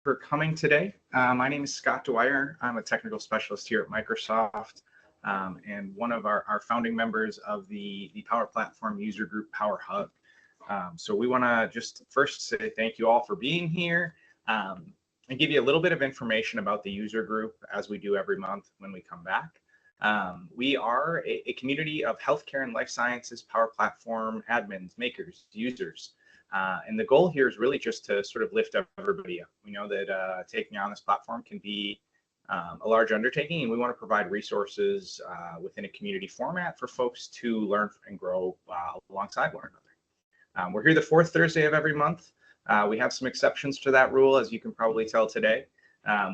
for coming today. My name is Scott Dwyer. I'm a technical specialist here at Microsoft and one of our founding members of the Power Platform user group, Power Hub. So we want to just first say thank you all for being here and give you a little bit of information about the user group as we do every month when we come back. We are a community of healthcare and life sciences Power Platform admins, makers, users. And the goal here is really just to sort of lift everybody up. We know that taking on this platform can be a large undertaking, and we want to provide resources within a community format for folks to learn and grow alongside one another. We're here the fourth Thursday of every month. We have some exceptions to that rule, as you can probably tell today.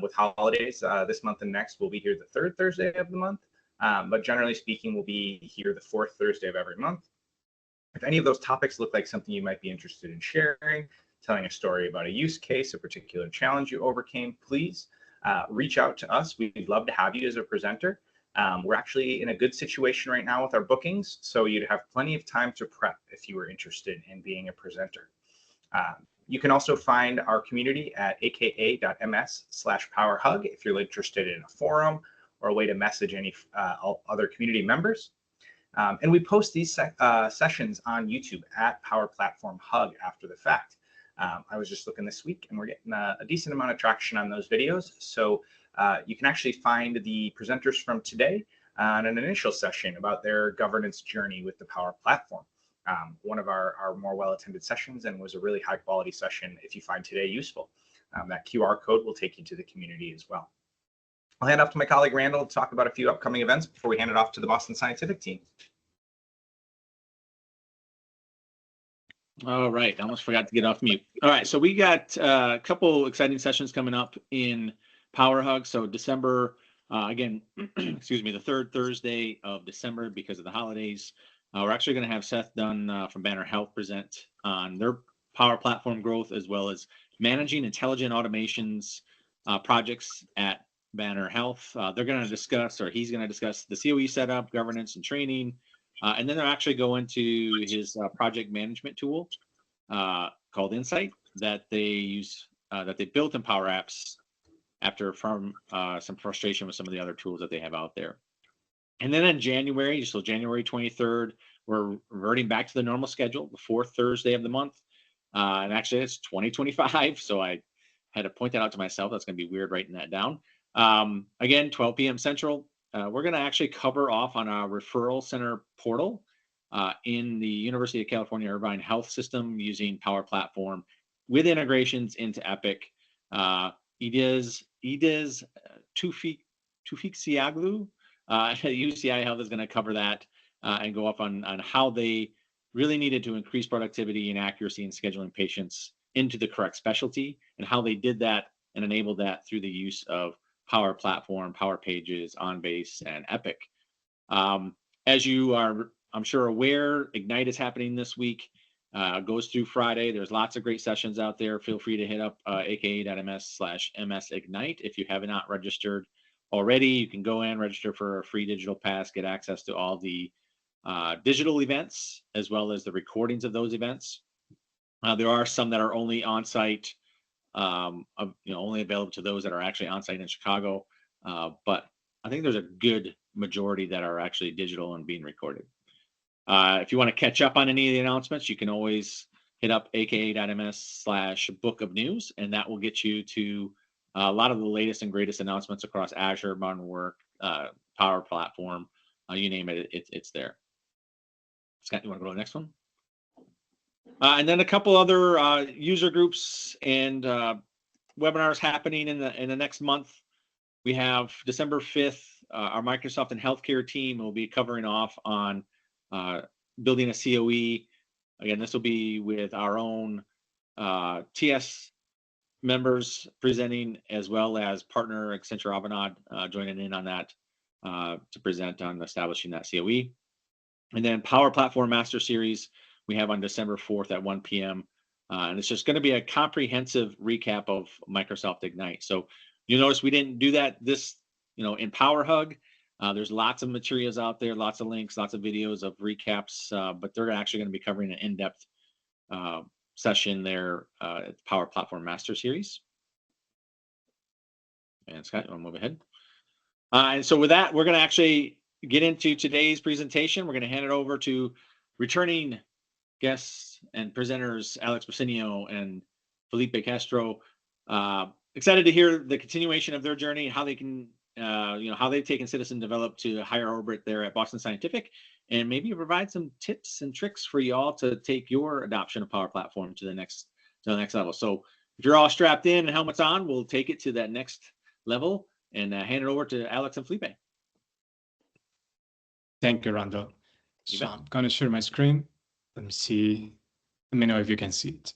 With holidays this month and next, we'll be here the third Thursday of the month. But generally speaking, we'll be here the fourth Thursday of every month. If any of those topics look like something you might be interested in sharing, telling a story about a use case, a particular challenge you overcame, please reach out to us. We'd love to have you as a presenter. We're actually in a good situation right now with our bookings, so you'd have plenty of time to prep if you were interested in being a presenter. You can also find our community at aka.ms/powerhug if you're interested in a forum or a way to message any other community members. And we post these sessions on YouTube at Power Platform Hug after the fact. I was just looking this week and we're getting a decent amount of traction on those videos. So you can actually find the presenters from today on an initial session about their governance journey with the Power Platform. One of our more well-attended sessions, and was a really high quality session if you find today useful. That QR code will take you to the community as well. I'll hand off to my colleague Randall to talk about a few upcoming events before we hand it off to the Boston Scientific team. All right, I almost forgot to get off mute. All right, so we got a couple exciting sessions coming up in Power Hug. So December, again, excuse me, the third Thursday of December because of the holidays. We're actually going to have Seth Dunn from Banner Health present on their Power Platform growth, as well as managing intelligent automations projects at Banner Health. They're going to discuss, or he's going to discuss, the COE setup, governance, and training. And then they'll actually go into his project management tool called Insight that they use, that they built in Power Apps after some frustration with some of the other tools that they have out there. And then in January, so January 23rd, we're reverting back to the normal schedule, the fourth Thursday of the month. And actually, it's 2025. So I had to point that out to myself. That's going to be weird writing that down. Again, 12 p.m. Central. We're going to actually cover off on our referral center portal in the University of California Irvine Health System using Power Platform with integrations into Epic. Ediz Tufiksiaglu UCI Health is going to cover that and go up on how they really needed to increase productivity and accuracy in scheduling patients into the correct specialty, and how they did that and enabled that through the use of Power Platform, Power Pages, OnBase, and Epic. As you are, I'm sure, aware, Ignite is happening this week. Goes through Friday. There's lots of great sessions out there. Feel free to hit up aka.ms/msignite if you have not registered already. You can go in, register for a free digital pass, get access to all the digital events, as well as the recordings of those events. There are some that are only on-site, only available to those that are actually on-site in Chicago. But I think there's a good majority that are actually digital and being recorded. If you want to catch up on any of the announcements, you can always hit up aka.ms/book of news, and that will get you to a lot of the latest and greatest announcements across Azure, Modern Work, Power Platform, you name it, it's there. Scott, you want to go to the next one? And then a couple other user groups and webinars happening in the next month. We have December 5th, our Microsoft and healthcare team will be covering off on building a COE. Again, this will be with our own TS members presenting, as well as partner Accenture Avanade joining in on that to present on establishing that COE. And then Power Platform Master Series we have on December 4th at 1 p.m. And it's just going to be a comprehensive recap of Microsoft Ignite. So you'll notice we didn't do that in Power Hug. There's lots of materials out there, lots of links, lots of videos of recaps, but they're actually going to be covering an in-depth session there at Power Platform Master Series. And Scott, you want to move ahead? And so with that, we're going to actually get into today's presentation. We're going to hand it over to returning guests and presenters, Alex Briceño and Felipe Castro. Excited to hear the continuation of their journey, how they can, how they've taken Citizen Develop to a higher orbit there at Boston Scientific, and maybe provide some tips and tricks for you all to take your adoption of Power Platform to the next level. So if you're all strapped in and helmets on, we'll take it to that next level and hand it over to Alex and Felipe. Thank you, Randall. So I'm going to share my screen. Let me see. Let me know if you can see it.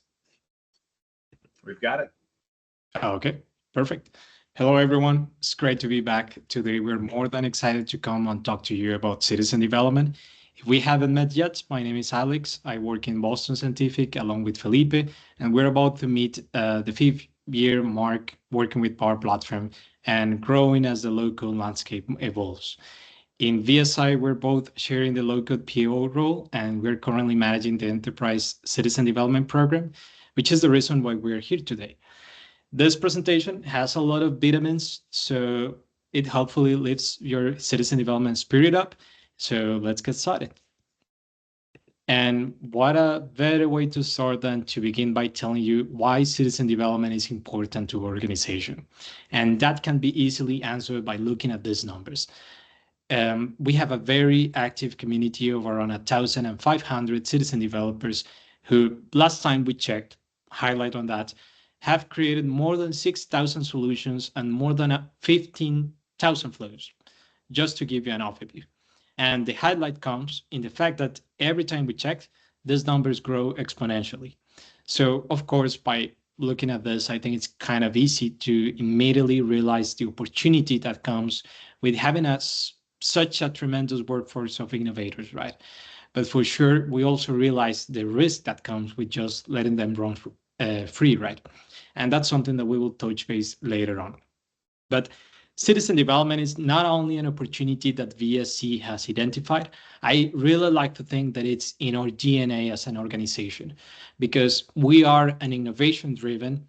We've got it. Okay, perfect. Hello, everyone. It's great to be back today. We're more than excited to come and talk to you about citizen development. If we haven't met yet, my name is Alex. I work in Boston Scientific along with Felipe, and we're about to meet the 5th year mark working with Power Platform and growing as the local landscape evolves. In VSI, we're both sharing the low-code PO role, and we're currently managing the Enterprise Citizen Development Program, which is the reason why we're here today. This presentation has a lot of vitamins, so it hopefully lifts your citizen development spirit up. So let's get started. And what a better way to start than to begin by telling you why citizen development is important to organization. And that can be easily answered by looking at these numbers. We have a very active community of around 1,500 citizen developers who, last time we checked, highlight on that, have created more than 6,000 solutions and more than 15,000 flows, just to give you an overview. And the highlight comes in the fact that every time we check, these numbers grow exponentially. So, of course, by looking at this, I think it's kind of easy to immediately realize the opportunity that comes with having such a tremendous workforce of innovators, right? But for sure, we also realize the risk that comes with just letting them run free, right? And that's something that we will touch base later on. But citizen development is not only an opportunity that VSC has identified. I really like to think that it's in our DNA as an organization, because we are an innovation-driven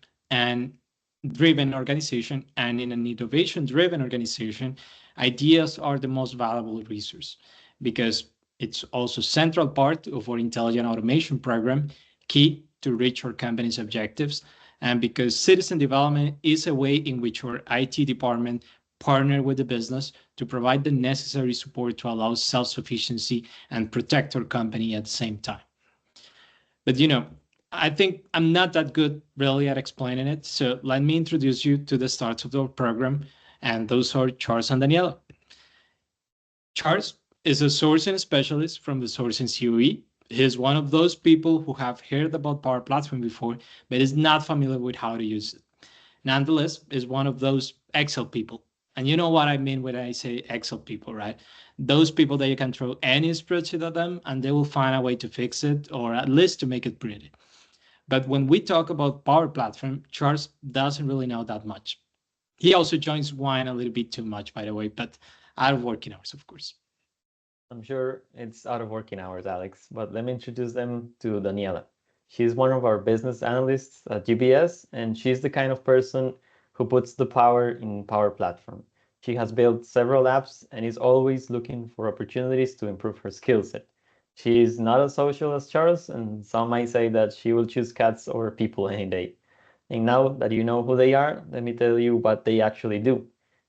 organization, and in an innovation-driven organization, ideas are the most valuable resource, because it's also a central part of our intelligent automation program, key to reach our company's objectives, and because citizen development is a way in which our IT department partner with the business to provide the necessary support to allow self-sufficiency and protect our company at the same time. But I think I'm not that good really at explaining it, so let me introduce you to the stars of our program, and those are Charles and Daniela. Charles is a sourcing specialist from the sourcing COE. He's one of those people who have heard about Power Platform before, but is not familiar with how to use it. Nonetheless, is one of those Excel people. And you know what I mean when I say Excel people, right? Those people that you can throw any spreadsheet at them and they will find a way to fix it, or at least to make it pretty. But when we talk about Power Platform, Charles doesn't really know that much. He also joins wine a little bit too much, by the way, but out of working hours, of course. I'm sure it's out of working hours, Alex, but let me introduce them to Daniela. She's one of our business analysts at UBS, and she's the kind of person who puts the power in Power Platform. She has built several apps and is always looking for opportunities to improve her skill set. She is not as social as Charles, and some might say that she will choose cats or people any day. And now that you know who they are, let me tell you what they actually do.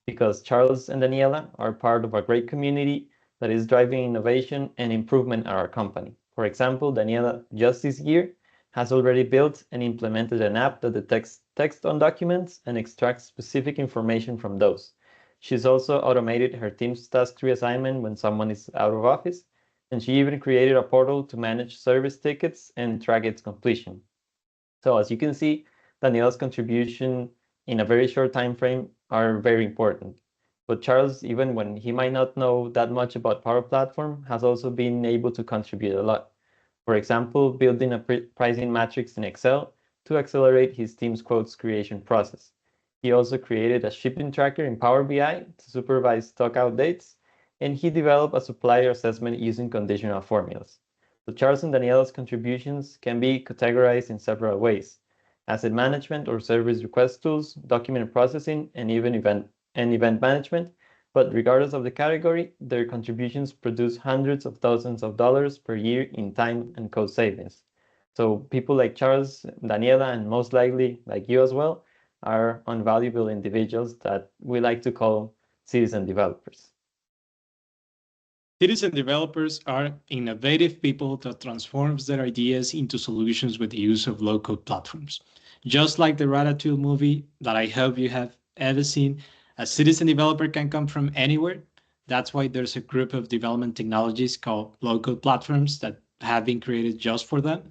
Because Charles and Daniela are part of a great community that is driving innovation and improvement at our company. For example, Daniela, just this year, has already built and implemented an app that detects text on documents and extracts specific information from those. She's also automated her team's task reassignment when someone is out of office, and she even created a portal to manage service tickets and track its completion. So as you can see, Daniela's contribution in a very short time frame are very important. But Charles, even when he might not know that much about Power Platform, has also been able to contribute a lot. For example, building a pricing matrix in Excel to accelerate his team's quotes creation process. He also created a shipping tracker in Power BI to supervise stock out dates, and he developed a supplier assessment using conditional formulas. So Charles and Daniela's contributions can be categorized in several ways. asset management or service request tools, document processing, and even event management. But regardless of the category, their contributions produce hundreds of thousands of dollars per year in time and cost savings. So people like Charles, Daniela, and most likely like you as well, are invaluable individuals that we like to call citizen developers. Citizen developers are innovative people that transforms their ideas into solutions with the use of low-code platforms. Just like the Ratatouille movie that I hope you have ever seen, a citizen developer can come from anywhere. That's why there's a group of development technologies called low-code platforms that have been created just for them.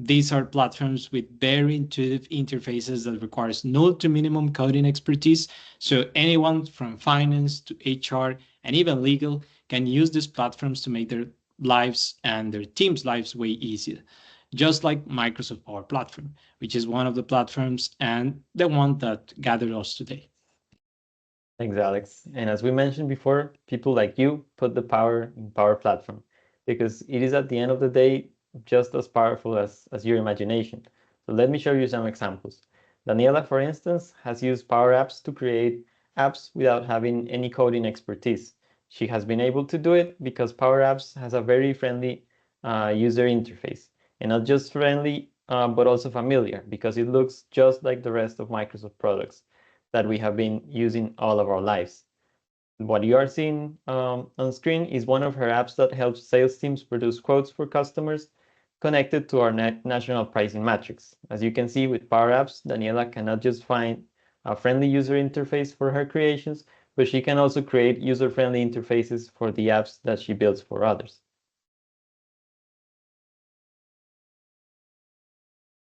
These are platforms with very intuitive interfaces that requires no to minimum coding expertise. So anyone from finance to HR and even legal can use these platforms to make their lives and their team's lives way easier. Just like Microsoft Power Platform, which is one of the platforms and the one that gathered us today. Thanks, Alex. And as we mentioned before, people like you put the power in Power Platform because it is at the end of the day just as powerful as your imagination. So let me show you some examples. Daniela, for instance, has used Power Apps to create apps without having any coding expertise. She has been able to do it because Power Apps has a very friendly user interface. And not just friendly, but also familiar because it looks just like the rest of Microsoft products that we have been using all of our lives. What you are seeing on screen is one of her apps that helps sales teams produce quotes for customers connected to our national pricing matrix. As you can see with Power Apps, Daniela cannot just find a friendly user interface for her creations, but she can also create user-friendly interfaces for the apps that she builds for others.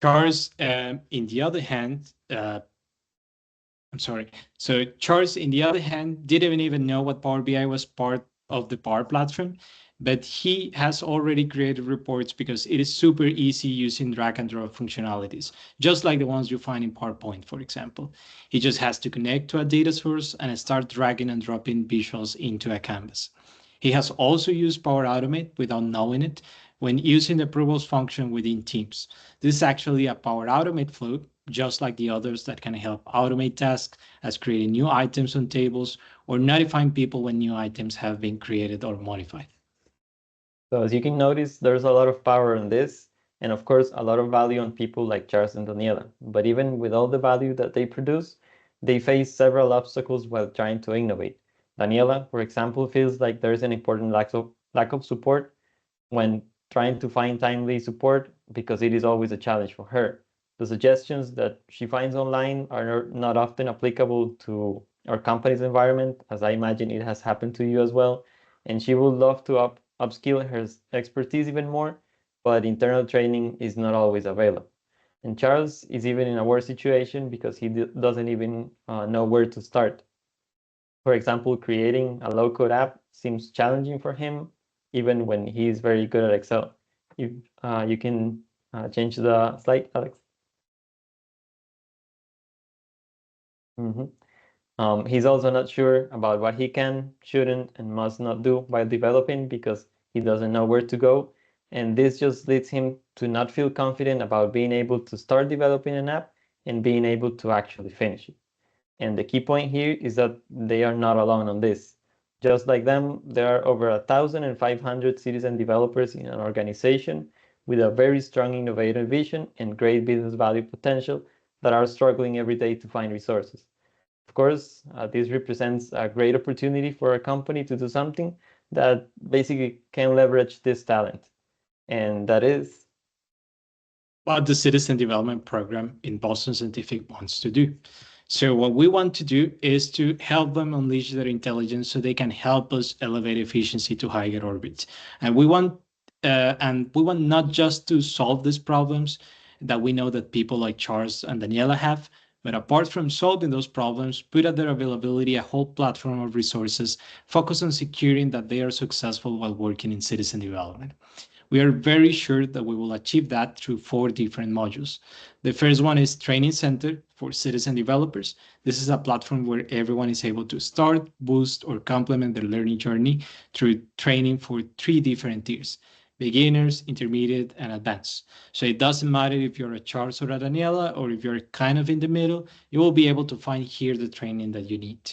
Charles, in the other hand, I'm sorry. So Charles, in the other hand, didn't even know what Power BI was part of the Power Platform, but he has already created reports because it is super easy using drag and drop functionalities, just like the ones you find in PowerPoint, for example. He just has to connect to a data source and start dragging and dropping visuals into a canvas. He has also used Power Automate without knowing it when using the approvals function within Teams. This is actually a Power Automate flow, just like the others that can help automate tasks as creating new items on tables or notifying people when new items have been created or modified. So as you can notice, there's a lot of power in this, and of course, a lot of value on people like Charles and Daniela. But even with all the value that they produce, they face several obstacles while trying to innovate. Daniela, for example, feels like there's an important lack of support when trying to find timely support because it is always a challenge for her. The suggestions that she finds online are not often applicable to our company's environment, as I imagine it has happened to you as well. And she would love to upskill her expertise even more, but internal training is not always available. And Charles is even in a worse situation because he doesn't even know where to start. For example, creating a low-code app seems challenging for him, even when he is very good at Excel. If you can change the slide, Alex. He's also not sure about what he can, shouldn't, and must not do while developing because he doesn't know where to go. And this just leads him to not feel confident about being able to start developing an app and being able to actually finish it. And the key point here is that they are not alone on this. Just like them, there are over 1,500 citizen developers in an organization with a very strong innovative vision and great business value potential that are struggling every day to find resources. Of course, this represents a great opportunity for a company to do something that basically can leverage this talent. And that is what the Citizen Development Program in Boston Scientific wants to do. So what we want to do is to help them unleash their intelligence so they can help us elevate efficiency to higher orbits. And we want not just to solve these problems that we know that people like Charles and Daniela have, but apart from solving those problems, put at their availability a whole platform of resources focused on securing that they are successful while working in citizen development. We are very sure that we will achieve that through 4 different modules. The first one is Training Center for Citizen Developers. This is a platform where everyone is able to start, boost, or complement their learning journey through training for 3 different tiers: beginners, intermediate, and advanced. So it doesn't matter if you're a Charles or a Daniela, or if you're kind of in the middle, you will be able to find here the training that you need.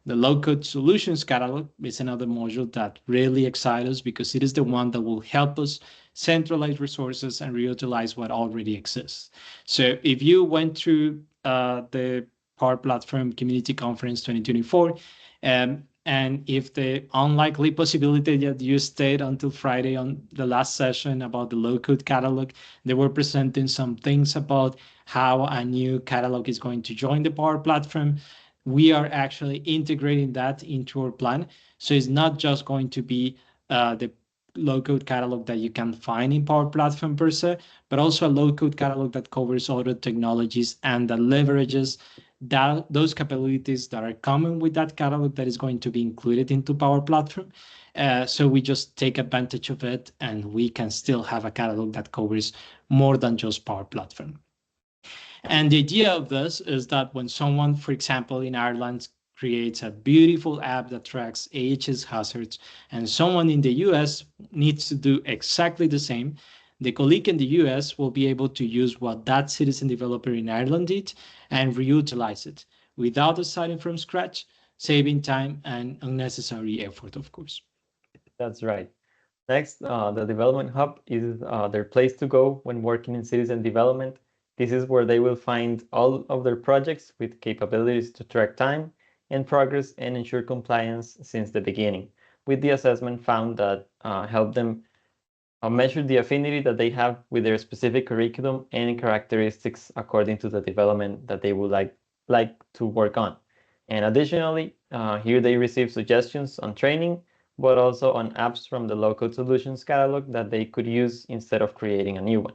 The low-code solutions catalog is another module that really excites us because it is the one that will help us centralize resources and reutilize what already exists. So if you went through the Power Platform Community Conference 2024, and if the unlikely possibility that you stayed until Friday on the last session about the low-code catalog, they were presenting some things about how a new catalog is going to join the Power Platform. We are actually integrating that into our plan. So it's not just going to be the low-code catalog that you can find in Power Platform per se, but also a low-code catalog that covers other technologies and that leverages those capabilities that are common with that catalog that is going to be included into Power Platform. So we just take advantage of it, and we can still have a catalog that covers more than just Power Platform. And the idea of this is that when someone, for example, in Ireland creates a beautiful app that tracks AHS hazards, and someone in the US needs to do exactly the same, the colleague in the US will be able to use what that citizen developer in Ireland did and reutilize it without starting from scratch, saving time and unnecessary effort, of course. That's right. Next, the Development Hub is their place to go when working in citizen development. This is where they will find all of their projects with capabilities to track time and progress and ensure compliance since the beginning, with the assessment found that help them measure the affinity that they have with their specific curriculum and characteristics according to the development that they would like to work on. And additionally, here they receive suggestions on training, but also on apps from the low-code solutions catalog that they could use instead of creating a new one.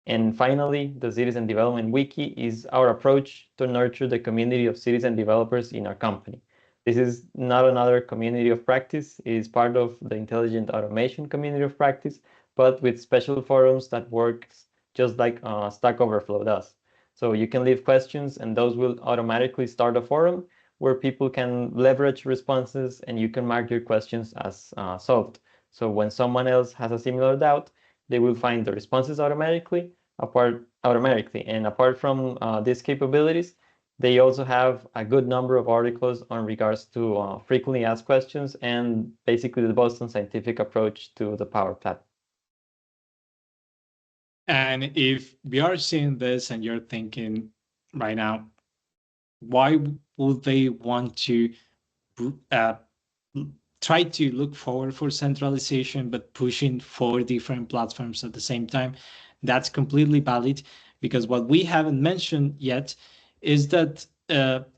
And finally, the Citizen Development Wiki is our approach to nurture the community of citizen developers in our company. This is not another community of practice. It is part of the intelligent automation community of practice, but with special forums that works just like Stack Overflow does. So you can leave questions and those will automatically start a forum where people can leverage responses and you can mark your questions as solved. So when someone else has a similar doubt, they will find the responses automatically. And apart from these capabilities, they also have a good number of articles on regards to frequently asked questions and basically the Boston Scientific approach to the Power Platform. And if we are seeing this and you're thinking right now, why would they want to try to look forward for centralization, but pushing 4 different platforms at the same time? That's completely valid, because what we haven't mentioned yet is that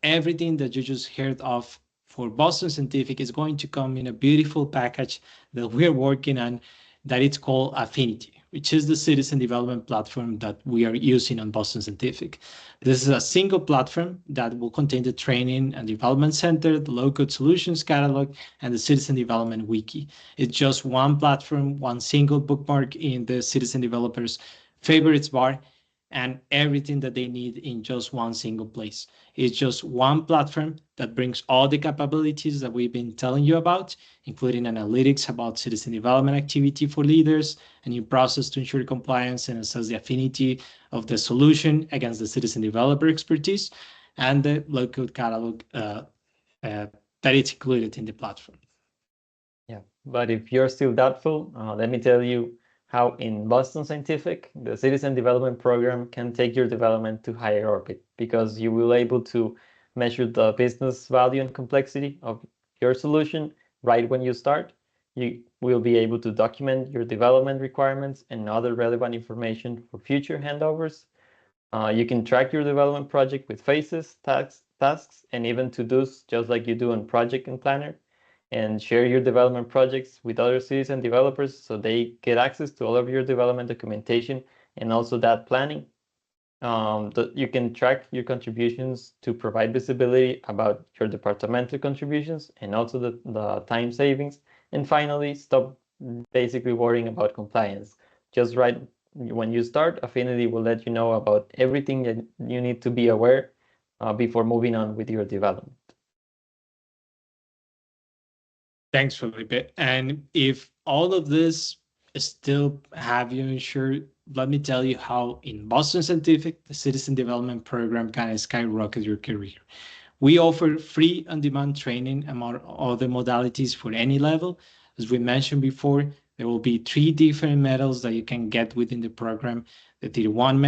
everything that you just heard of for Boston Scientific is going to come in a beautiful package that we're working on, that it's called Affinity, which is the citizen development platform that we are using on Boston Scientific. This is a single platform that will contain the training and development center, the low-code solutions catalog, and the citizen development wiki. It's just one platform, one single bookmark in the citizen developers' favorites bar, and everything that they need in just one single place. It's just one platform that brings all the capabilities that we've been telling you about, including analytics about citizen development activity for leaders, a new process to ensure compliance and assess the affinity of the solution against the citizen developer expertise, and the low-code catalog that is included in the platform. Yeah, but if you're still doubtful, let me tell you how in Boston Scientific, the Citizen Development Program can take your development to higher orbit, because you will be able to measure the business value and complexity of your solution right when you start. You will be able to document your development requirements and other relevant information for future handovers. You can track your development project with phases, tasks, and even to-dos, just like you do on Project and Planner, and share your development projects with other citizen developers so they get access to all of your development documentation and also that planning. You can track your contributions to provide visibility about your departmental contributions and also the time savings. And finally, stop basically worrying about compliance. Just right when you start, Affinity will let you know about everything that you need to be aware before moving on with your development. Thanks, Felipe. And if all of this still have you insured, let me tell you how in Boston Scientific, the Citizen Development Program can skyrocket your career. We offer free on-demand training among other modalities for any level. As we mentioned before, there will be 3 different medals that you can get within the program. The Tier 1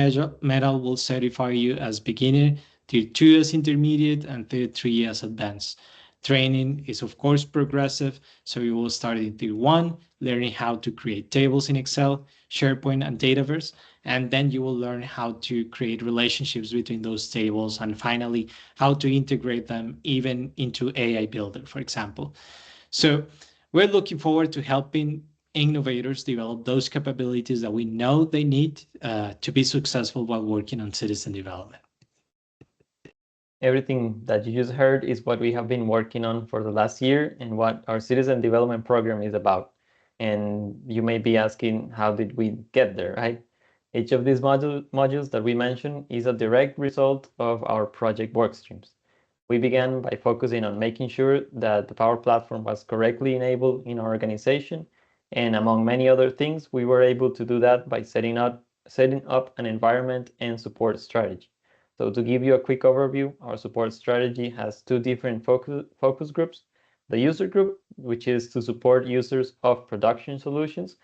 medal will certify you as beginner, Tier 2 as intermediate, and Tier 3 as advanced. Training is, of course, progressive, so you will start in Tier 1, learning how to create tables in Excel, SharePoint, and Dataverse, and then you will learn how to create relationships between those tables, and finally, how to integrate them even into AI Builder, for example. So we're looking forward to helping innovators develop those capabilities that we know they need to be successful while working on citizen development. Everything that you just heard is what we have been working on for the last year and what our citizen development program is about. And you may be asking, how did we get there, right? Each of these modules that we mentioned is a direct result of our project workstreams. We began by focusing on making sure that the Power Platform was correctly enabled in our organization. And among many other things, we were able to do that by setting up an environment and support strategy. So to give you a quick overview, our support strategy has 2 different focus groups. The user group, which is to support users of production solutions,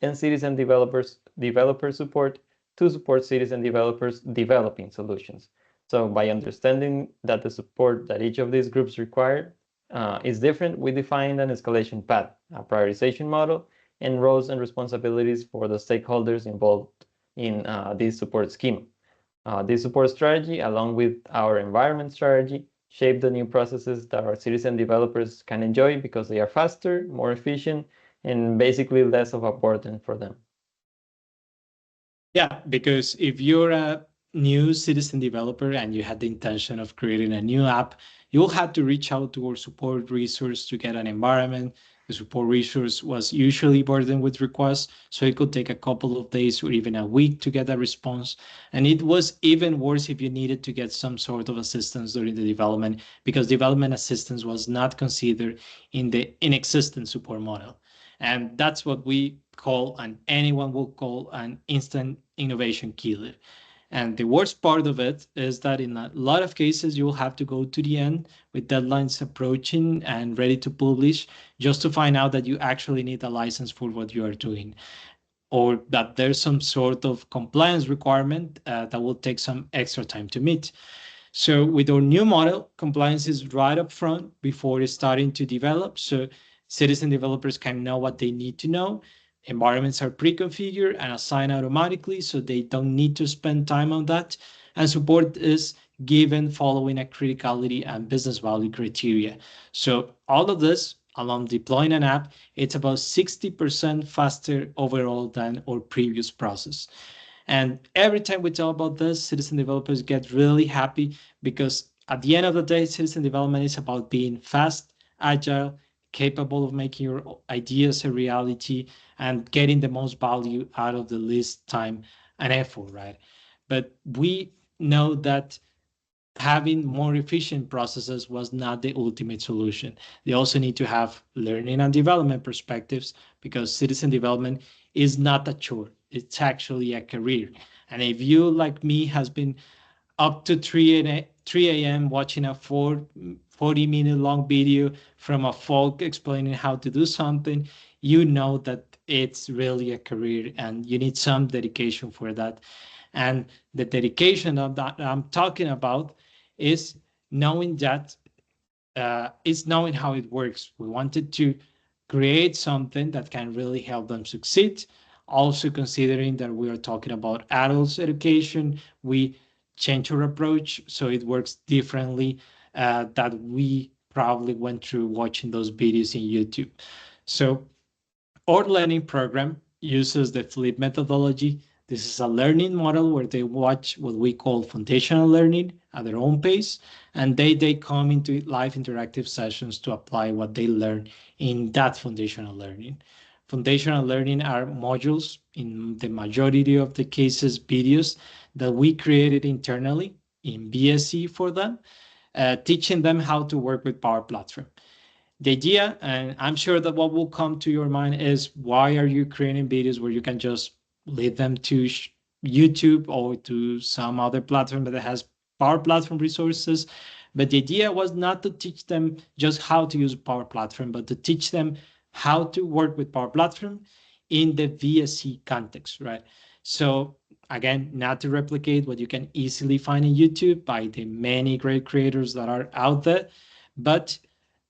and citizen developer support to support citizen developers developing solutions. So by understanding that the support that each of these groups require is different, we defined an escalation path, a prioritization model, and roles and responsibilities for the stakeholders involved in this support scheme. This support strategy, along with our environment strategy, shape the new processes that our citizen developers can enjoy because they are faster, more efficient, and basically less of a burden for them. Yeah, because if you're a new citizen developer and you had the intention of creating a new app, you'll have to reach out to our support resource to get an environment. The support resource was usually burdened with requests, so it could take a couple of days or even a week to get a response. And it was even worse if you needed to get some sort of assistance during the development, because development assistance was not considered in the inexistent support model. And that's what we call, and anyone will call, an instant innovation killer. And the worst part of it is that in a lot of cases, you will have to go to the end with deadlines approaching and ready to publish just to find out that you actually need a license for what you are doing, or that there's some sort of compliance requirement that will take some extra time to meet. So with our new model, compliance is right up front before starting to develop. So citizen developers can know what they need to know. Environments are pre-configured and assigned automatically, so they don't need to spend time on that. And support is given following a criticality and business value criteria. So all of this, along deploying an app, it's about 60% faster overall than our previous process. And every time we talk about this, citizen developers get really happy, because at the end of the day, citizen development is about being fast, agile, capable of making your ideas a reality, and getting the most value out of the least time and effort, right? But we know that having more efficient processes was not the ultimate solution. They also need to have learning and development perspectives, because citizen development is not a chore. It's actually a career. And if you, like me, has been up to 3 a.m. watching a 40-minute long video from a folk explaining how to do something, you know that it's really a career and you need some dedication for that. And the dedication that I'm talking about is knowing that is knowing how it works. We wanted to create something that can really help them succeed. Also considering that we are talking about adults education, we change our approach so it works differently that we probably went through watching those videos in YouTube. So our learning program uses the Flip methodology. This is a learning model where they watch what we call foundational learning at their own pace, and they come into live interactive sessions to apply what they learn in that foundational learning. Foundational learning are modules, in the majority of the cases, videos that we created internally in BSC for them, teaching them how to work with Power Platform. The idea, and I'm sure that what will come to your mind is, why are you creating videos where you can just lead them to YouTube or to some other platform that has Power Platform resources? But the idea was not to teach them just how to use Power Platform, but to teach them how to work with Power Platform in the VSC context, right? So again, not to replicate what you can easily find in YouTube by the many great creators that are out there, but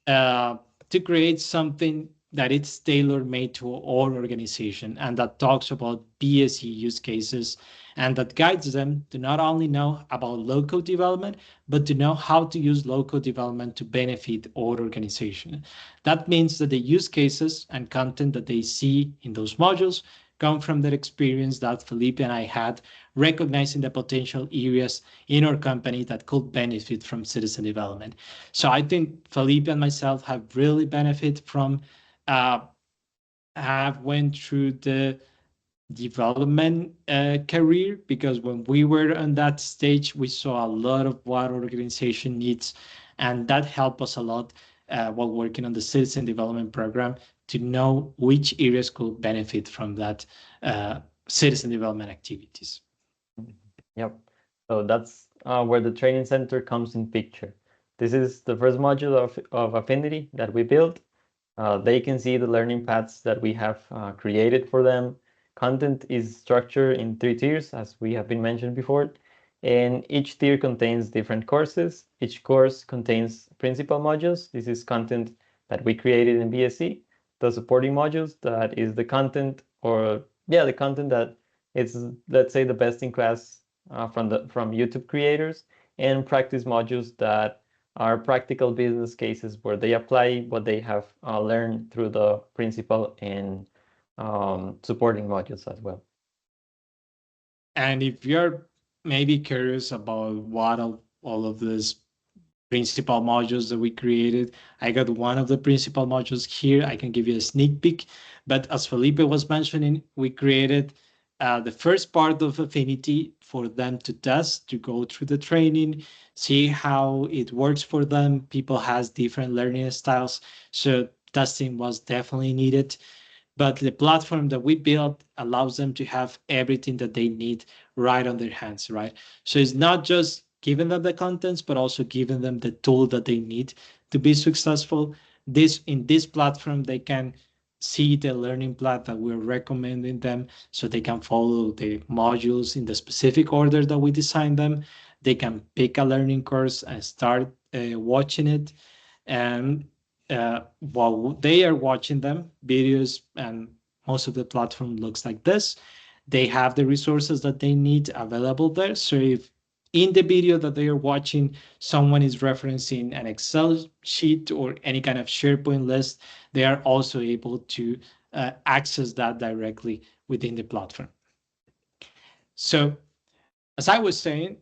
uh, to create something that it's tailor-made to our organization and that talks about BSE use cases and that guides them to not only know about low-code development, but to know how to use low-code development to benefit our organization. That means that the use cases and content that they see in those modules come from that experience that Felipe and I had, recognizing the potential areas in our company that could benefit from citizen development. So I think Felipe and myself have really benefited from have went through the development career, because when we were on that stage, we saw a lot of what our organization needs, and that helped us a lot while working on the citizen development program to know which areas could benefit from that citizen development activities. Yep. So that's where the training center comes in picture. This is the first module of Affinity that we built. They can see the learning paths that we have created for them. Content is structured in 3 tiers, as we have been mentioned before, and each tier contains different courses. Each course contains principal modules. This is content that we created in BSC. The supporting modules, that is the content, or the content that is, let's say, the best in class from YouTube creators, and practice modules that are practical business cases where they apply what they have learned through the principal and supporting modules as well. And if you're maybe curious about what all of these principal modules that we created, I got one of the principal modules here. I can give you a sneak peek. But as Felipe was mentioning, we created the first part of Affinity for them to test, to go through the training, see how it works for them. People has different learning styles, so testing was definitely needed. But the platform that we built allows them to have everything that they need right on their hands, right? So it's not just giving them the contents, but also giving them the tool that they need to be successful. In this platform, they can see the learning path that we're recommending them, so they can follow the modules in the specific order that we designed them. They can pick a learning course and start watching it. And while they are watching them, videos, and most of the platform looks like this, they have the resources that they need available there. So if in the video that they are watching, someone is referencing an Excel sheet or any kind of SharePoint list, they are also able to access that directly within the platform. So as I was saying,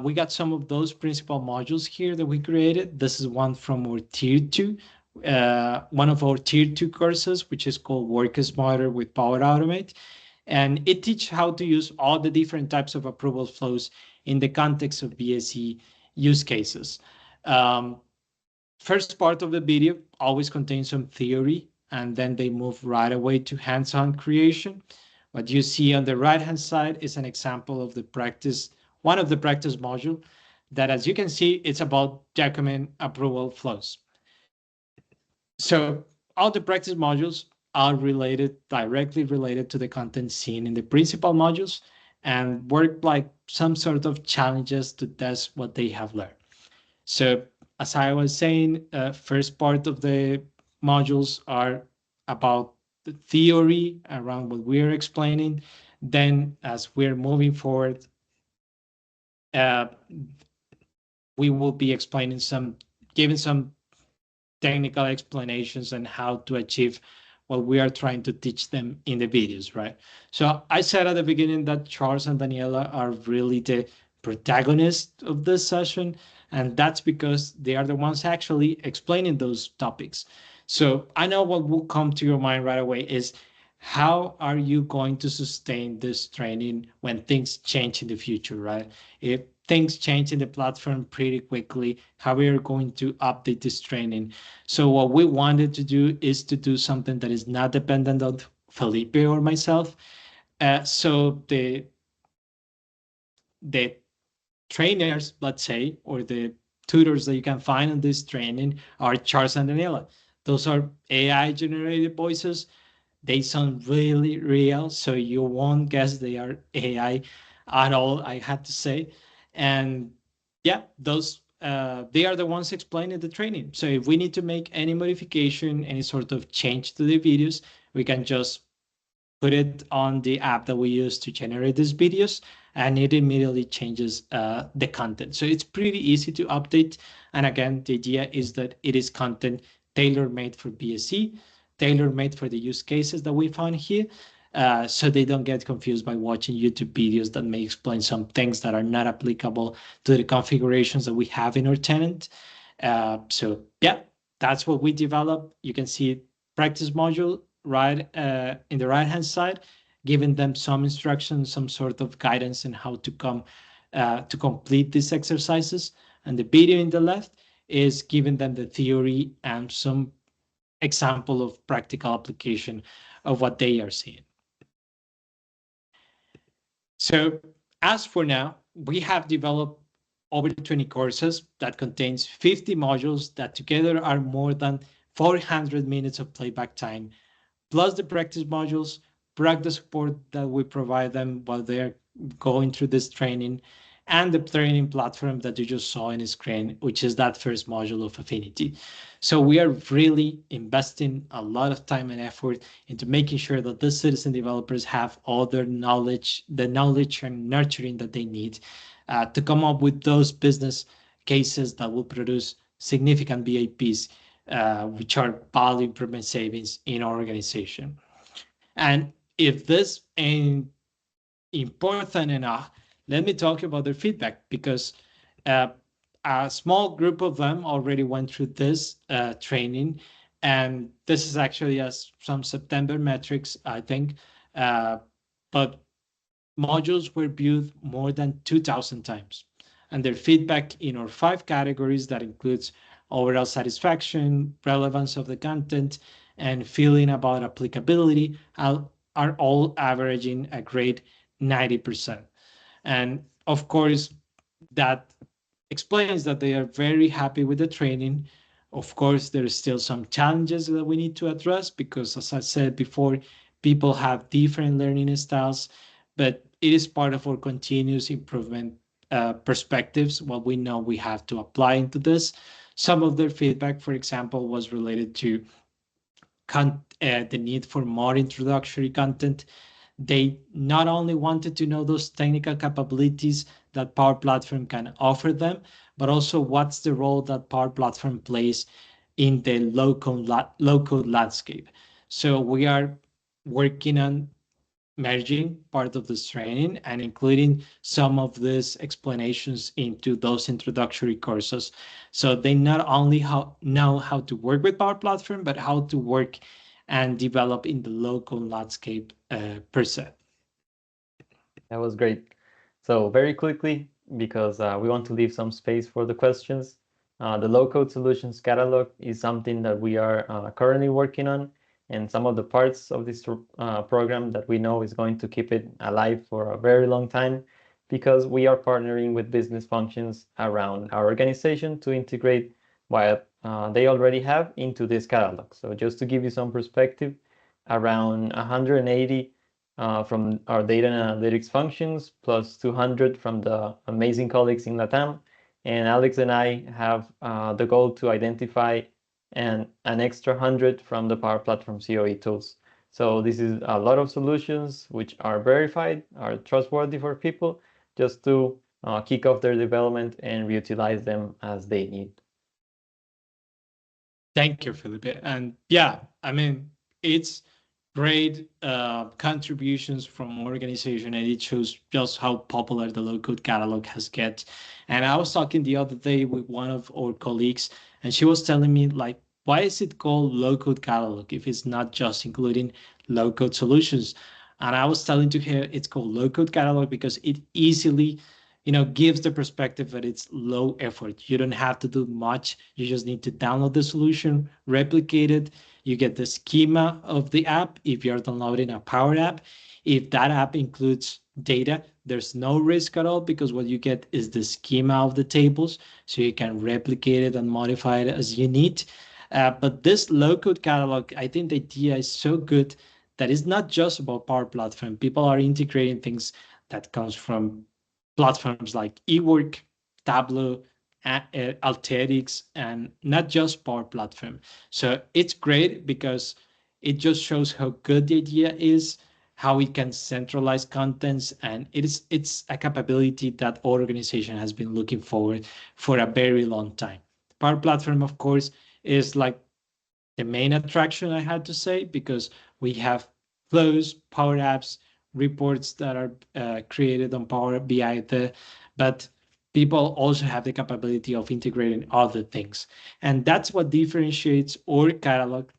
we got some of those principal modules here that we created. This is one from our tier 2, one of our tier 2 courses, which is called Work Smarter with Power Automate. And it teaches how to use all the different types of approval flows in the context of BSE use cases. First part of the video always contains some theory, and then they move right away to hands-on creation. What you see on the right-hand side is an example of the practice, one of the practice module that, as you can see, it's about document approval flows. So all the practice modules are directly related to the content seen in the principal modules, and work like some sort of challenges to test what they have learned. So as I was saying, first part of the modules are about the theory around what we're explaining. Then as we're moving forward, we will be giving some technical explanations on how to achieve what we are trying to teach them in the videos, right? So I said at the beginning that Charles and Daniela are really the protagonists of this session, and that's because they are the ones actually explaining those topics. So I know what will come to your mind right away is, how are you going to sustain this training when things change in the future, right? If things change in the platform pretty quickly, how we are going to update this training. So what we wanted to do is to do something that is not dependent on Felipe or myself. So the trainers, let's say, or the tutors that you can find in this training are Charles and Daniela. Those are AI generated voices. They sound really real, so you won't guess they are AI at all, I had to say. And yeah, those they are the ones explaining the training. So if we need to make any modification, any sort of change to the videos, we can just put it on the app that we use to generate these videos, and it immediately changes the content. So it's pretty easy to update. And again, the idea is that it is content tailor-made for BSc, tailor-made for the use cases that we found here, so they don't get confused by watching YouTube videos that may explain some things that are not applicable to the configurations that we have in our tenant. So yeah, that's what we developed. You can see practice module right in the right hand side, giving them some instructions, some sort of guidance on how to come to complete these exercises. And the video in the left is giving them the theory and some example of practical application of what they are seeing. So as for now, we have developed over 20 courses that contains 50 modules that together are more than 400 minutes of playback time, plus the practice modules, practice support that we provide them while they're going through this training, and the training platform that you just saw in the screen, which is that first module of Affinity. So we are really investing a lot of time and effort into making sure that the citizen developers have all their knowledge, the knowledge and nurturing that they need to come up with those business cases that will produce significant VAPs, which are value improvement savings in our organization. And if this ain't important enough, let me talk about their feedback, because a small group of them already went through this training. And this is actually some September metrics, I think. But modules were viewed more than 2,000 times. And their feedback in our 5 categories that includes overall satisfaction, relevance of the content, and feeling about applicability are all averaging a grade 90%. And of course, that explains that they are very happy with the training. Of course, there is still some challenges that we need to address because, as I said before, people have different learning styles, but it is part of our continuous improvement perspectives, what we know we have to apply into this. Some of their feedback, for example, was related to the need for more introductory content. They not only wanted to know those technical capabilities that Power Platform can offer them, but also what's the role that Power Platform plays in the low-code landscape. So we are working on merging part of this training and including some of these explanations into those introductory courses. So they not only know how to work with Power Platform, but how to work and develop in the local landscape per se. That was great. So very quickly, because we want to leave some space for the questions, the low-code solutions catalog is something that we are currently working on, and some of the parts of this program that we know is going to keep it alive for a very long time, because we are partnering with business functions around our organization to integrate what they already have into this catalog. So just to give you some perspective, around 180 from our data and analytics functions, plus 200 from the amazing colleagues in LATAM. And Alex and I have the goal to identify an extra 100 from the Power Platform COE tools. So this is a lot of solutions which are verified, are trustworthy for people, just to kick off their development and reutilize them as they need. Thank you, Felipe. And yeah, I mean, it's great contributions from organization, and it shows just how popular the low-code catalog has get. And I was talking the other day with one of our colleagues, and she was telling me, like, why is it called low-code catalog if it's not just including low-code solutions? And I was telling to her it's called low-code catalog because it easily gives the perspective that it's low effort. You don't have to do much. You just need to download the solution, replicate it. You get the schema of the app if you're downloading a Power App. If that app includes data, there's no risk at all because what you get is the schema of the tables, so you can replicate it and modify it as you need. But this low-code catalog, I think the idea is so good that it's not just about Power Platform. People are integrating things that comes from platforms like eWork, Tableau, Alteryx, and not just Power Platform. So it's great because it just shows how good the idea is, how it can centralize contents, and it's a capability that our organization has been looking forward for a very long time. Power Platform, of course, is like the main attraction, I had to say, because we have flows, Power Apps, reports that are created on Power BI there, but people also have the capability of integrating other things. And that's what differentiates our catalog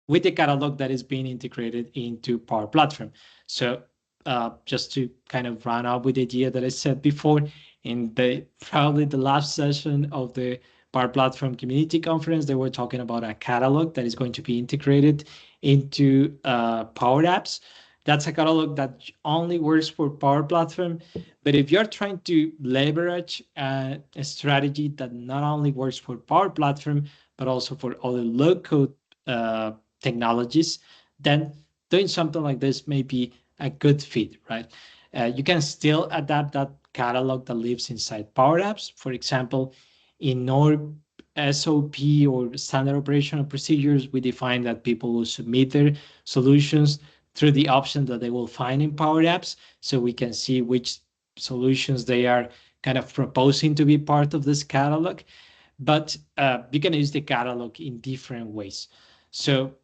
with the catalog that is being integrated into Power Platform. So just to kind of run up with the idea that I said before, in probably the last session of the Power Platform Community Conference, they were talking about a catalog that is going to be integrated into Power Apps. That's a catalog that only works for Power Platform. But if you're trying to leverage a strategy that not only works for Power Platform, but also for other low-code technologies, then doing something like this may be a good fit, right? You can still adapt that catalog that lives inside Power Apps. For example, in our SOP or standard operational procedures, we define that people will submit their solutions through the option that they will find in Power Apps, so we can see which solutions they are kind of proposing to be part of this catalog. But you can use the catalog in different ways. So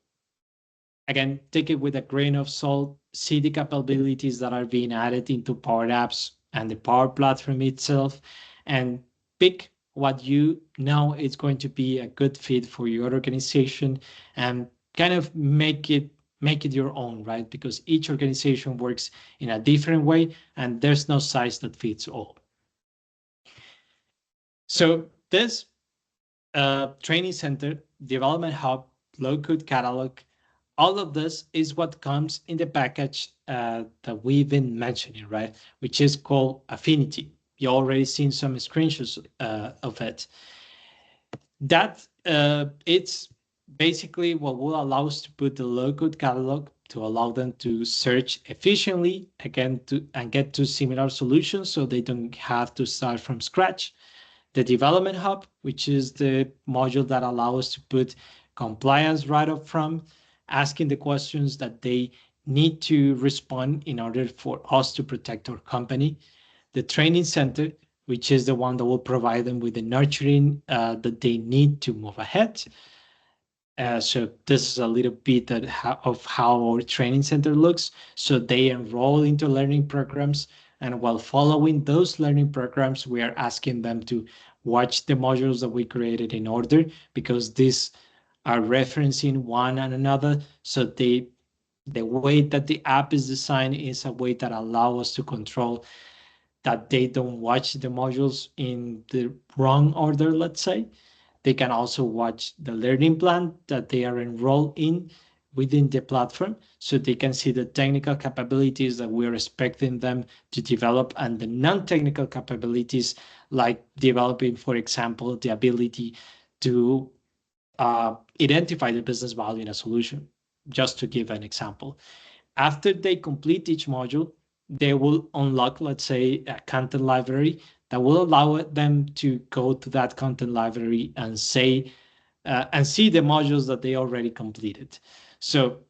again, take it with a grain of salt, see the capabilities that are being added into Power Apps and the Power Platform itself, and pick what you know is going to be a good fit for your organization, and kind of make it your own, right? Because each organization works in a different way, and there's no size that fits all. So this training center, development hub, low-code catalog, all of this is what comes in the package that we've been mentioning, right? Which is called Affinity. You already seen some screenshots of it. That it's basically what will allow us to put the low-code catalog to allow them to search efficiently again and get to similar solutions, so they don't have to start from scratch. The development hub, which is the module that allows us to put compliance right up front, asking the questions that they need to respond in order for us to protect our company. The training center, which is the one that will provide them with the nurturing that they need to move ahead. So this is a little bit of how our training center looks. So they enroll into learning programs, and while following those learning programs, we are asking them to watch the modules that we created in order, because these are referencing one and another. So the way that the app is designed is a way that allows us to control that they don't watch the modules in the wrong order, let's say. They can also watch the learning plan that they are enrolled in within the platform, so they can see the technical capabilities that we're expecting them to develop and the non-technical capabilities, like developing, for example, the ability to identify the business value in a solution, just to give an example. After they complete each module, they will unlock, let's say, a content library that will allow them to go to that content library and say, and see the modules that they already completed. So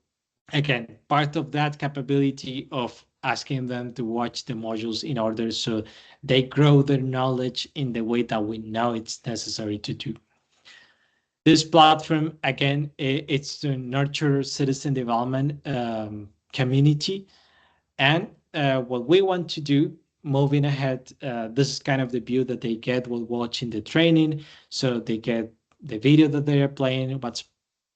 again, part of that capability of asking them to watch the modules in order so they grow their knowledge in the way that we know it's necessary to do. This platform, again, it's to nurture citizen development community. And what we want to do moving ahead, this is kind of the view that they get while watching the training. So they get the video that they are playing, what's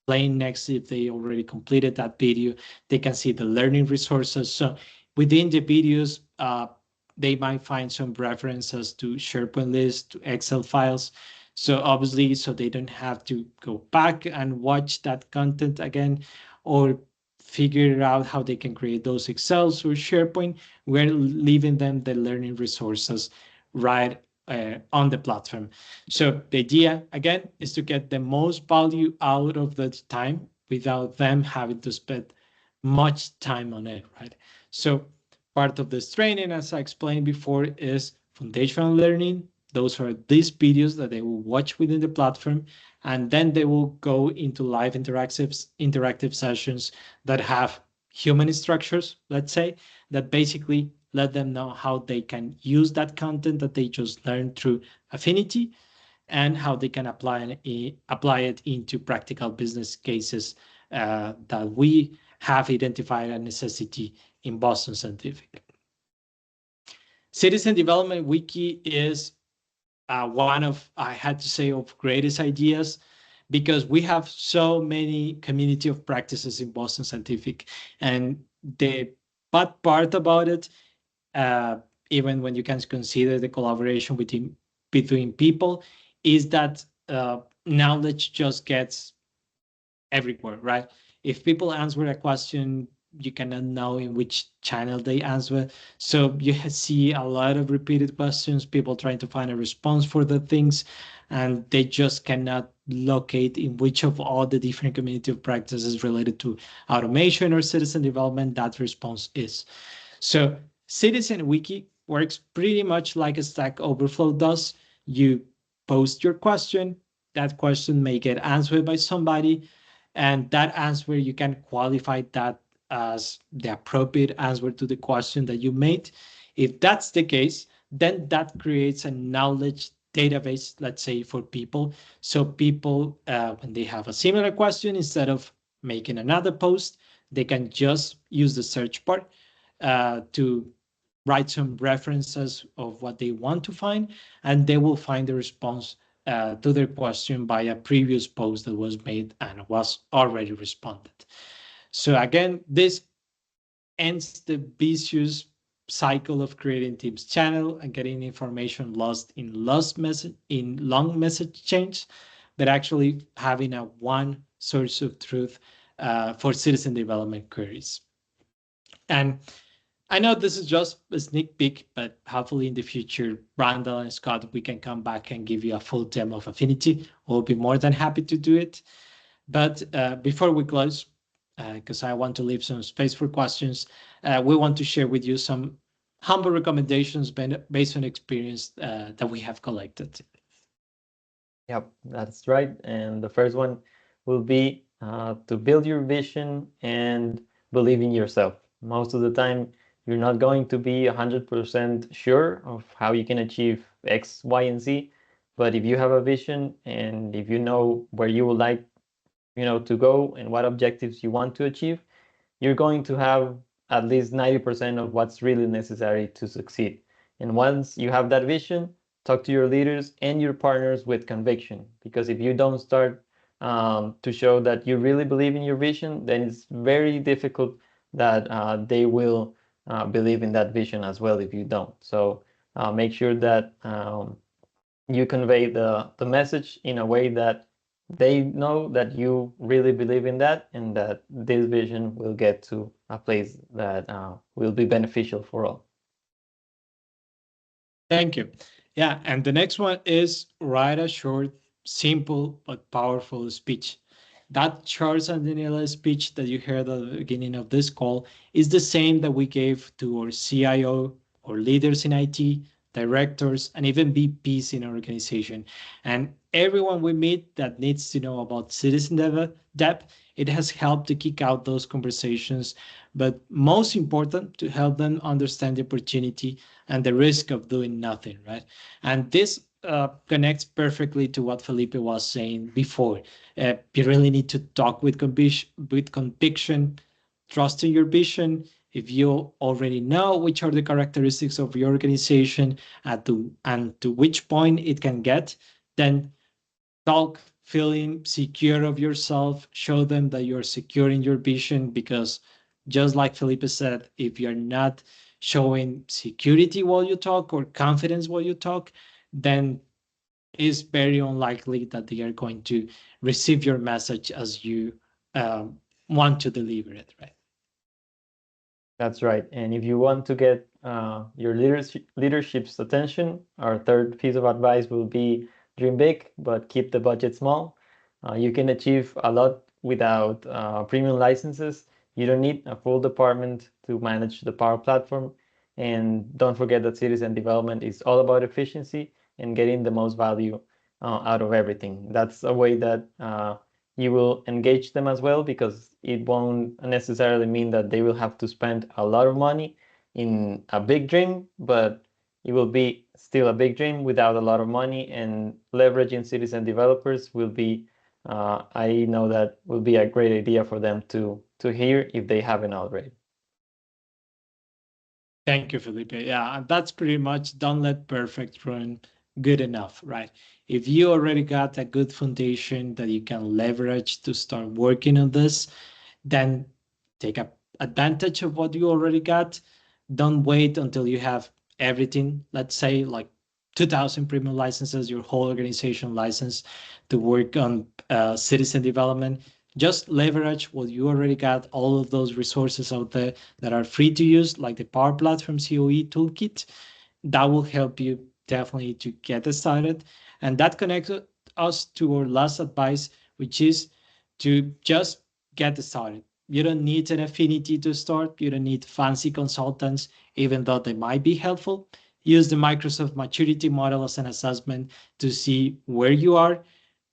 playing next if they already completed that video. They can see the learning resources. So within the videos, they might find some references to SharePoint lists, to Excel files. So obviously, so they don't have to go back and watch that content again, or figure out how they can create those Excels or SharePoint. We're leaving them the learning resources right on the platform. So the idea, again, is to get the most value out of the time without them having to spend much time on it, right? So part of this training, as I explained before, is foundational learning. Those are these videos that they will watch within the platform, and then they will go into live interactive sessions that have human structures, let's say, that basically let them know how they can use that content that they just learned through Affinity, and how they can apply it into practical business cases that we have identified a necessity in Boston Scientific. Citizen Development Wiki is one of, I had to say, of greatest ideas, because we have so many community of practices in Boston Scientific. And the bad part about it, even when you can consider the collaboration between people, is that knowledge just gets everywhere, right? If people answer a question, you cannot know in which channel they answer. So you see a lot of repeated questions, people trying to find a response for the things, and they just cannot locate in which of all the different community of practices related to automation or citizen development that response is. So Citizen Wiki works pretty much like a Stack Overflow does. You post your question, that question may get answered by somebody, and that answer, you can qualify that as the appropriate answer to the question that you made. If that's the case, then that creates a knowledge database, let's say, for people. So people, when they have a similar question, instead of making another post, they can just use the search bar to write some references of what they want to find, and they will find the response to their question by a previous post that was made and was already responded. So again, this ends the vicious cycle of creating Teams channel and getting information lost in long message chains, but actually having a one source of truth for citizen development queries. And I know this is just a sneak peek, but hopefully in the future, Randall and Scott, we can come back and give you a full demo of Affinity. We'll be more than happy to do it. But before we close, because I want to leave some space for questions, we want to share with you some humble recommendations based on experience that we have collected. Yep, that's right. And the first one will be to build your vision and believe in yourself. Most of the time, you're not going to be 100% sure of how you can achieve X, Y, and Z. But if you have a vision and if you know where you would like, to go and what objectives you want to achieve, you're going to have at least 90% of what's really necessary to succeed. And once you have that vision, talk to your leaders and your partners with conviction. Because if you don't start to show that you really believe in your vision, then it's very difficult that they will believe in that vision as well if you don't. So make sure that you convey the message in a way that they know that you really believe in that, and that this vision will get to a place that will be beneficial for all. Thank you. Yeah, and the next one is write a short, simple, but powerful speech. That Charles and Daniela speech that you heard at the beginning of this call is the same that we gave to our CIO or leaders in IT, directors, and even VPs in our organization. And everyone we meet that needs to know about citizen dev, it has helped to kick out those conversations, but most important, to help them understand the opportunity and the risk of doing nothing, right? And this connects perfectly to what Felipe was saying before. You really need to talk with conviction, trust in your vision. If you already know which are the characteristics of your organization and to which point it can get, then talk feeling secure of yourself, show them that you're secure in your vision, because just like Felipe said, if you're not showing security while you talk or confidence while you talk, then it's very unlikely that they are going to receive your message as you want to deliver it, right? That's right. And if you want to get your leadership's attention, our third piece of advice will be dream big, but keep the budget small. You can achieve a lot without premium licenses. You don't need a full department to manage the Power Platform. And don't forget that citizen development is all about efficiency and getting the most value out of everything. That's a way that you will engage them as well, because it won't necessarily mean that they will have to spend a lot of money in a big dream, but it will be still a big dream without a lot of money, and leveraging citizen developers will be, I know that will be a great idea for them to hear if they haven't already. Thank you, Felipe. Yeah, and that's pretty much don't let perfect run good enough, right? If you already got a good foundation that you can leverage to start working on this, then take advantage of what you already got. Don't wait until you have everything, let's say like 2,000 premium licenses, your whole organization license to work on citizen development. Just leverage what you already got, all of those resources out there that are free to use, like the Power Platform COE toolkit. That will help you definitely to get started. And that connects us to our last advice, which is to just get started. You don't need an affinity to start. You don't need fancy consultants, even though they might be helpful. Use the Microsoft Maturity Model as an assessment to see where you are,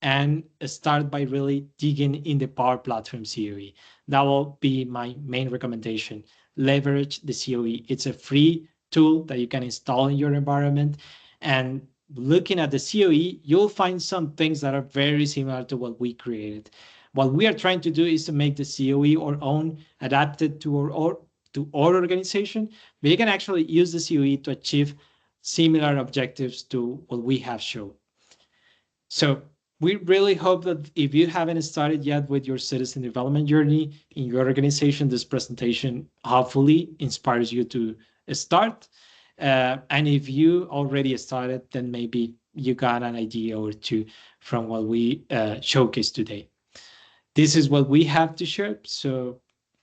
and start by really digging in the Power Platform COE. That will be my main recommendation. Leverage the COE. It's a free tool that you can install in your environment. And looking at the COE, you'll find some things that are very similar to what we created. What we are trying to do is to make the COE our own, adapted to our organization, but you can actually use the COE to achieve similar objectives to what we have shown. So we really hope that if you haven't started yet with your citizen development journey in your organization, this presentation hopefully inspires you to start. And if you already started, then maybe you got an idea or two from what we showcased today. This is what we have to share. So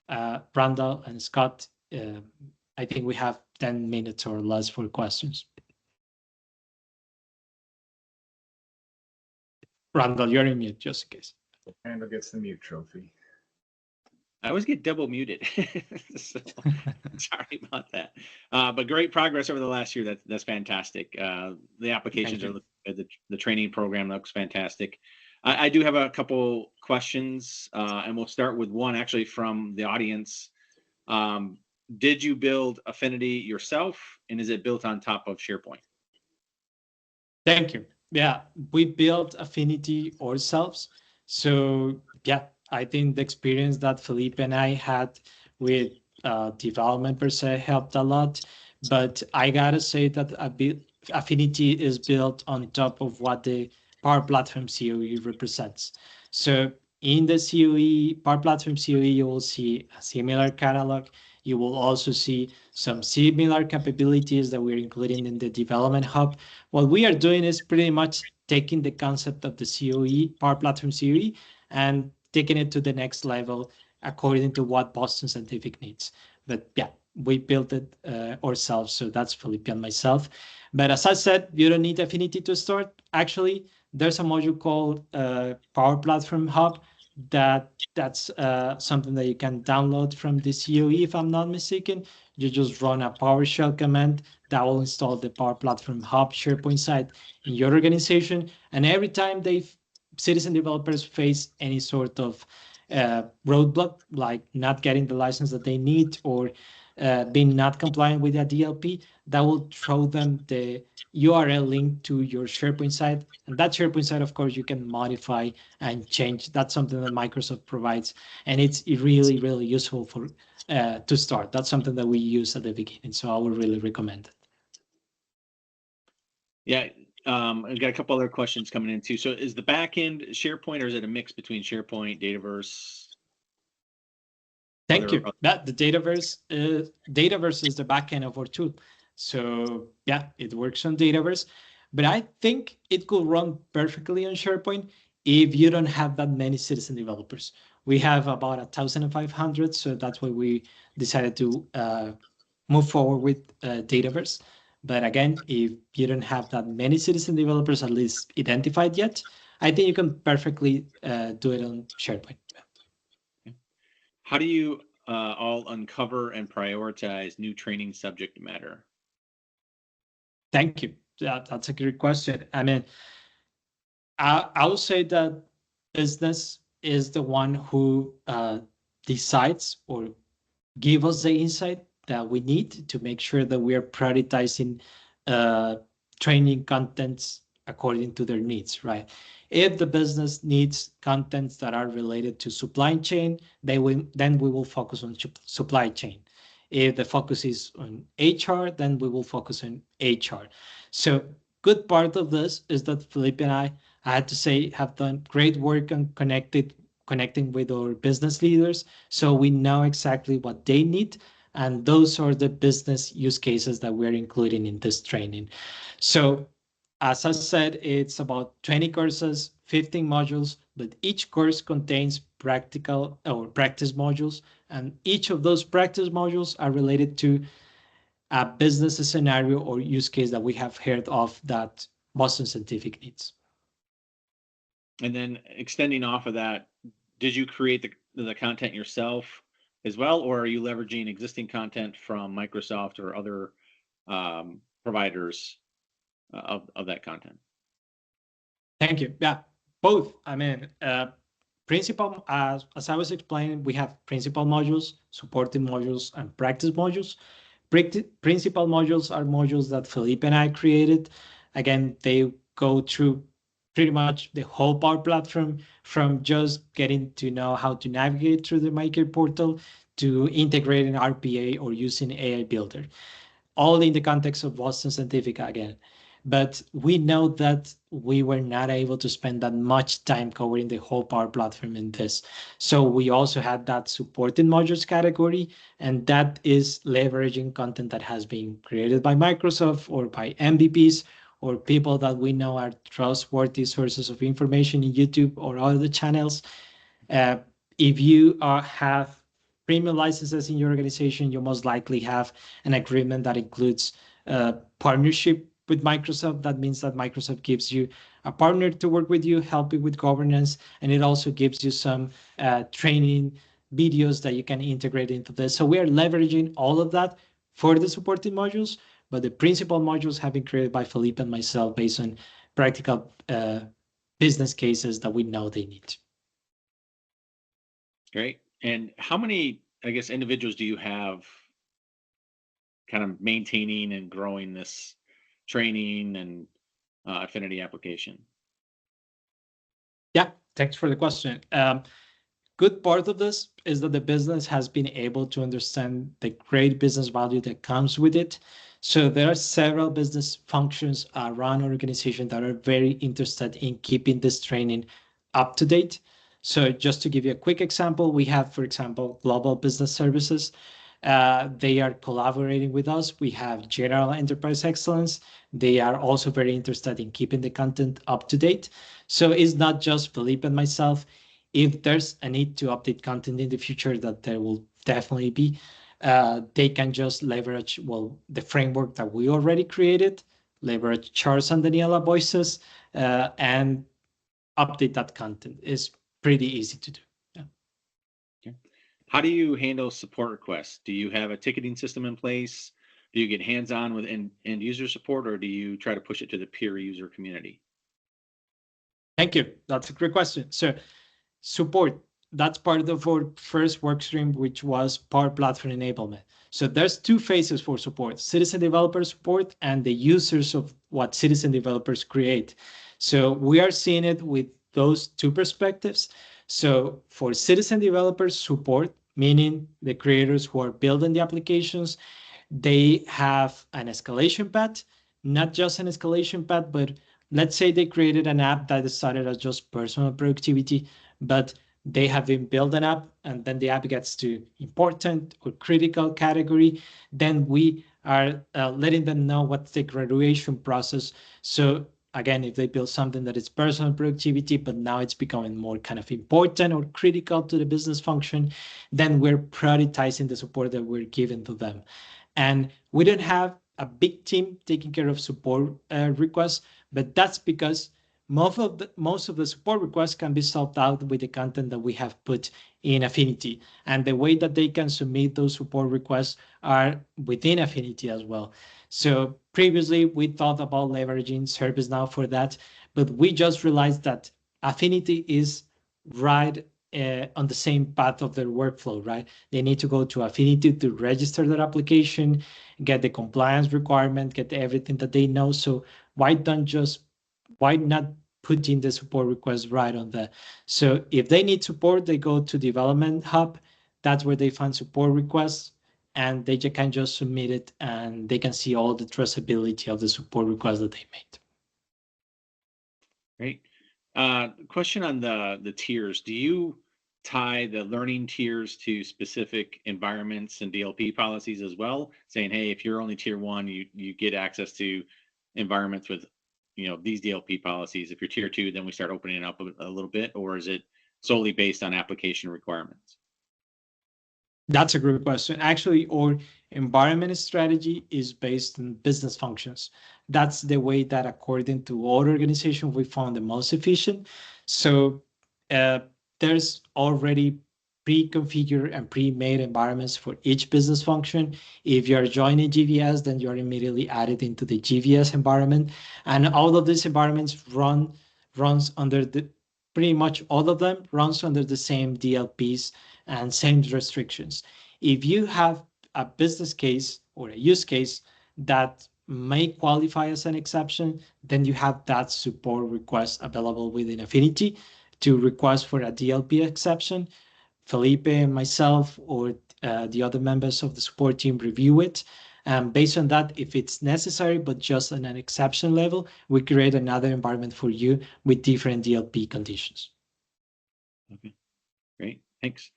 Randall and Scott, I think we have 10 minutes or less for questions. Randall, you're in mute, just in case. Randall gets the mute trophy. I always get double muted. So, sorry about that. But great progress over the last year. That's fantastic. The applications are the training program looks fantastic. I do have a couple questions, and we'll start with one actually from the audience. Did you build Affinity yourself, and is it built on top of SharePoint? Thank you. Yeah, we built Affinity ourselves. So yeah, I think the experience that Felipe and I had with development per se helped a lot. But I gotta say that Affinity is built on top of what the Power Platform COE represents. So in the COE, Power Platform COE, you will see a similar catalog. You will also see some similar capabilities that we're including in the development hub. What we are doing is pretty much taking the concept of the COE, Power Platform COE, and taking it to the next level according to what Boston Scientific needs. But yeah, we built it ourselves. So that's Felipe and myself. But as I said, you don't need Affinity to start. Actually, there's a module called Power Platform Hub that's something that you can download from the COE, if I'm not mistaken. You just run a PowerShell command that will install the Power Platform Hub SharePoint site in your organization. And every time citizen developers face any sort of roadblock, like not getting the license that they need or being not compliant with a DLP, that will throw them the URL link to your SharePoint site. And that SharePoint site, of course, you can modify and change. That's something that Microsoft provides. And it's really, really useful for to start. That's something that we use at the beginning. So I would really recommend it. Yeah, I've got a couple other questions coming in too. So is the backend SharePoint, or is it a mix between SharePoint, Dataverse? Thank Other- you. That the Dataverse is the backend of our tool. So yeah, it works on Dataverse, but I think it could run perfectly on SharePoint if you don't have that many citizen developers. We have about 1,500, so that's why we decided to move forward with Dataverse. But again, if you don't have that many citizen developers at least identified yet, I think you can perfectly do it on SharePoint. How do you all uncover and prioritize new training subject matter? Thank you. That's a great question. I mean, I would say that business is the one who decides or give us the insight that we need to make sure that we are prioritizing training contents according to their needs, right? If the business needs contents that are related to supply chain, then we will focus on supply chain. If the focus is on HR, then we will focus on HR. So good part of this is that Felipe and I had to say, have done great work on connecting with our business leaders, so we know exactly what they need, and those are the business use cases that we're including in this training. So as I said, it's about 20 courses, 15 modules, but each course contains practical or practice modules, and each of those practice modules are related to a business scenario or use case that we have heard of that Boston Scientific needs. And then extending off of that, did you create the content yourself as well, or are you leveraging existing content from Microsoft or other providers of that content? Thank you. Yeah, both. I mean, principal, as I was explaining, we have principal modules, supporting modules, and practice modules. Principal modules are modules that Felipe and I created. Again, they go through pretty much the whole Power Platform, from just getting to know how to navigate through the Maker portal to integrating RPA or using AI Builder, all in the context of Boston Scientific again. But we know that we were not able to spend that much time covering the whole Power Platform in this. So we also had that supporting modules category, and that is leveraging content that has been created by Microsoft or by MVPs or people that we know are trustworthy sources of information in YouTube or other channels. If you have premium licenses in your organization, you most likely have an agreement that includes partnership with Microsoft. That means that Microsoft gives you a partner to work with you, help you with governance, and it also gives you some training videos that you can integrate into this. So we are leveraging all of that for the supporting modules, but the principal modules have been created by Felipe and myself based on practical business cases that we know they need. Great. And how many, I guess, individuals do you have kind of maintaining and growing this training and Affinity application? Yeah, thanks for the question. Good part of this is that the business has been able to understand the great business value that comes with it. So there are several business functions around our organization that are very interested in keeping this training up to date. So just to give you a quick example, we have, for example, Global Business Services. They are collaborating with us. We have General Enterprise Excellence. They are also very interested in keeping the content up to date. So it's not just Felipe and myself. If there's a need to update content in the future, that there will definitely be, they can just leverage, well, the framework that we already created, leverage Charles and Daniela voices, and update that content. It's pretty easy to do. Yeah. Okay. How do you handle support requests? Do you have a ticketing system in place? Do you get hands-on with end user support, or do you try to push it to the peer user community? Thank you. That's a great question. So support, that's part of our first work stream, which was Power Platform enablement. So there's two phases for support: citizen developer support and the users of what citizen developers create. So we are seeing it with those two perspectives. So for citizen developers support, meaning the creators who are building the applications, they have an escalation path, not just an escalation path, but let's say they created an app that started as just personal productivity, but they have been building up, and then the app gets to important or critical category, then we are letting them know what's the graduation process. So again, if they build something that is personal productivity, but now it's becoming more kind of important or critical to the business function, then we're prioritizing the support that we're giving to them. And we don't have a big team taking care of support requests, but that's because most of the support requests can be solved out with the content that we have put in Affinity. And the way that they can submit those support requests are within Affinity as well. So previously we thought about leveraging ServiceNow for that, but we just realized that Affinity is right on the same path of their workflow, right? They need to go to Affinity to register their application, get the compliance requirement, get everything that they know. So why not put in the support request right on there? So if they need support, they go to Development Hub. That's where they find support requests, and they can just submit it, and they can see all the traceability of the support requests that they made. Great. Question on the tiers. Do you tie the learning tiers to specific environments and DLP policies as well? Saying, hey, if you're only tier 1, you get access to environments with, these DLP policies. If you're tier 2, then we start opening it up a little bit, or is it solely based on application requirements? That's a great question. Actually, our environment strategy is based on business functions. That's the way that, according to our organization, we found the most efficient. So there's already pre-configured and pre-made environments for each business function. If you're joining GVS, then you're immediately added into the GVS environment. And all of these environments runs under pretty much all of them runs under the same DLPs and same restrictions. If you have a business case or a use case that may qualify as an exception, then you have that support request available within Affinity to request for a DLP exception. Felipe and myself or the other members of the support team review it. And based on that, if it's necessary, but just on an exception level, we create another environment for you with different DLP conditions. Okay, great, thanks.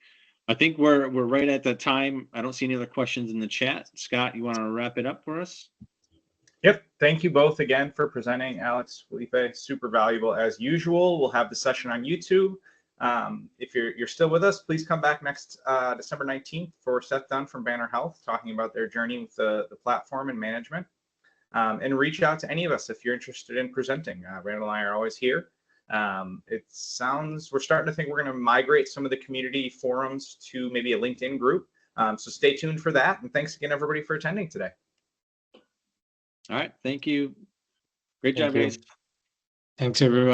I think we're right at the time. I don't see any other questions in the chat. Scott, you want to wrap it up for us? Yep. Thank you both again for presenting, Alex, Felipe. Super valuable as usual. We'll have the session on YouTube. If you're still with us, please come back next December 19th for Seth Dunn from Banner Health, talking about their journey with the platform and management. And reach out to any of us if you're interested in presenting. Randall and I are always here. It sounds, we're starting to think we're going to migrate some of the community forums to maybe a LinkedIn group. So stay tuned for that. And thanks again, everybody, for attending today. All right. Thank you. Great job, guys. Thanks, everyone.